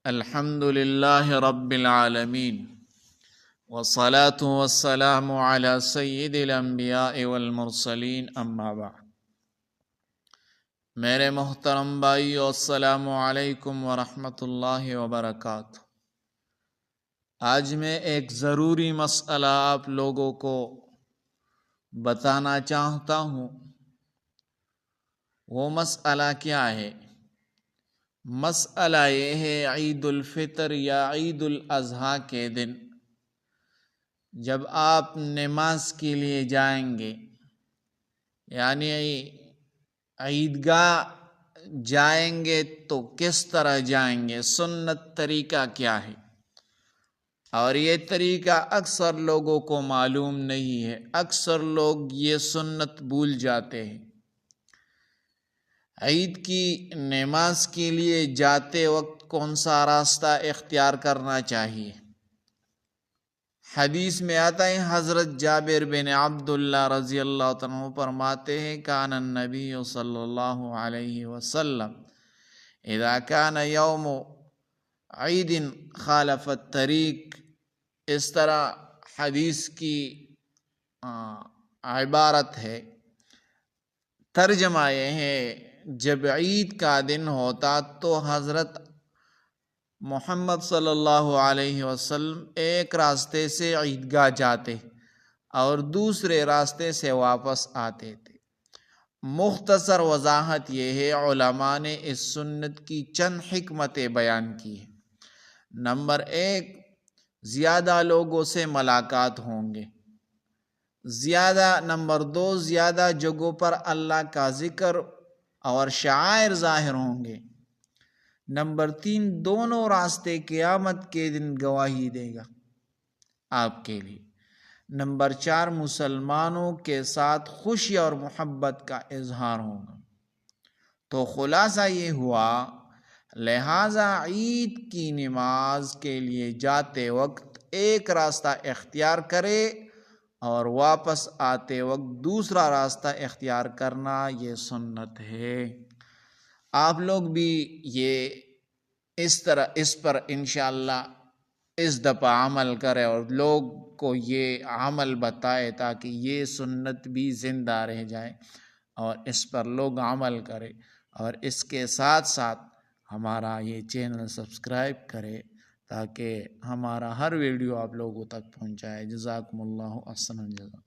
الحمد للہ رب العالمین والصلاة والسلام علی سید الانبیاء والمرسلین اما بعد۔ میرے محترم بھائیو، السلام علیکم ورحمۃ اللہ وبرکاتہ۔ آج میں ایک ضروری مسئلہ آپ لوگوں کو بتانا چاہتا ہوں۔ وہ مسئلہ کیا ہے؟ مسئلہ یہ ہے، عید الفطر یا عید الاضحیٰ کے دن جب آپ نماز کے لیے جائیں گے، یعنی عیدگاہ جائیں گے تو کس طرح جائیں گے، سنت طریقہ کیا ہے؟ اور یہ طریقہ اکثر لوگوں کو معلوم نہیں ہے، اکثر لوگ یہ سنت بھول جاتے ہیں۔ عید کی نماز کے لیے جاتے وقت کون سا راستہ اختیار کرنا چاہیے؟ حدیث میں آتا ہے، حضرت جابر بن عبداللہ رضی اللہ عنہ فرماتے ہیں، کان النبی صلی اللہ علیہ وسلم اذا کان یوم عید خالف الطریق۔ اس طرح حدیث کی عبارت ہے، ترجمہ یہ ہے، جب عید کا دن ہوتا تو حضرت محمد صلی اللہ علیہ وسلم ایک راستے سے عیدگاہ جاتے اور دوسرے راستے سے واپس آتے تھے۔ مختصر وضاحت یہ ہے، علماء نے اس سنت کی چند حکمتیں بیان کی ہیں۔ نمبر 1، زیادہ لوگوں سے ملاقات ہوں گے۔ نمبر 2، زیادہ جگہوں پر اللہ کا ذکر اور شعائر ظاہر ہوں گے۔ نمبر 3، دونوں راستے قیامت کے دن گواہی دے گا آپ کے لیے۔ نمبر 4، مسلمانوں کے ساتھ خوشی اور محبت کا اظہار ہوگا۔ تو خلاصہ یہ ہوا، لہٰذا عید کی نماز کے لیے جاتے وقت ایک راستہ اختیار کرے اور واپس آتے وقت دوسرا راستہ اختیار کرنا یہ سنت ہے۔ آپ لوگ بھی اس پر انشاءاللہ اس دفعہ عمل کرے اور لوگ کو یہ عمل بتائے تاکہ یہ سنت بھی زندہ رہ جائے اور اس پر لوگ عمل کرے، اور اس کے ساتھ ساتھ ہمارا یہ چینل سبسکرائب کرے تاکہ ہمارا ہر ویڈیو آپ لوگوں تک پہنچائے۔ جزاکم اللہ احسن الجزا۔